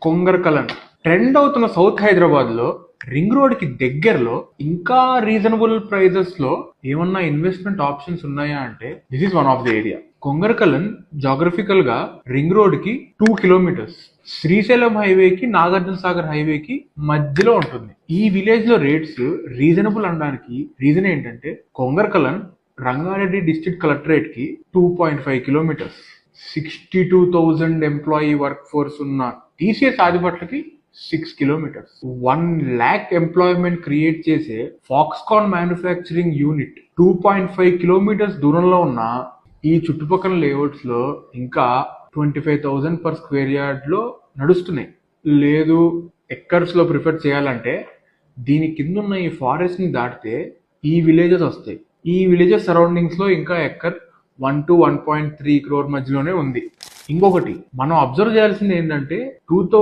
కొంగరకలన్ trend అవుతున్న south Hyderabad లో ring road కి దగ్గరలో ఇంకా రీజనబుల్ ప్రైజెస్ లో ఏమన్నా ఇన్వెస్ట్మెంట్ ఆప్షన్స్ ఉన్నాయా అంటే this is one of the area. Kongarakalan geographical గా రింగ్ రోడ్ కి 2 కిలోమీటర్స్ శ్రీశైలం హైవేకి నాగార్జున సాగర్ హైవేకి మధ్యలో ఉంటుంది. ఈ విలేజ్ లో రేట్స్ రీజనబుల్ అనడానికి రీజన్ ఏంటంటే కొంగరకలన్ రంగారెడ్డి డిస్ట్రిక్ట్ కలెక్టరేట్ కి 2.5 కిలోమీటర్స్ 62,000 ఎంప్లాయీ వర్క్ ఫోర్స్ ఉన్న టీసీఎస్ ఆదిపట్లకి 6 కిలోమీటర్స్ 1 lakh ఎంప్లాయ్మెంట్ క్రియేట్ చేసే ఫాక్స్కాన్ మ్యానుఫ్యాక్చరింగ్ యూనిట్ 2.5 కిలోమీటర్స్ దూరంలో ఉన్న ఈ చుట్టుపక్కల లేఅవుట్స్ లో ఇంకా 25,000 పర్ స్క్వేర్ యార్డ్ లో నడుస్తున్నాయి. లేదు ఎక్కర్స్ లో ప్రిఫర్ చేయాలంటే దీని కింద ఉన్న ఈ ఫారెస్ట్ ని దాటితే ఈ విలేజెస్ వస్తాయి. ఈ విలేజెస్ సరౌండింగ్స్ లో ఇంకా ఎక్కర్ 1 to 1.3 crore మధ్యలోనే ఉంది. ఇంకొకటి మనం అబ్జర్వ్ చేయాల్సింది ఏంటంటే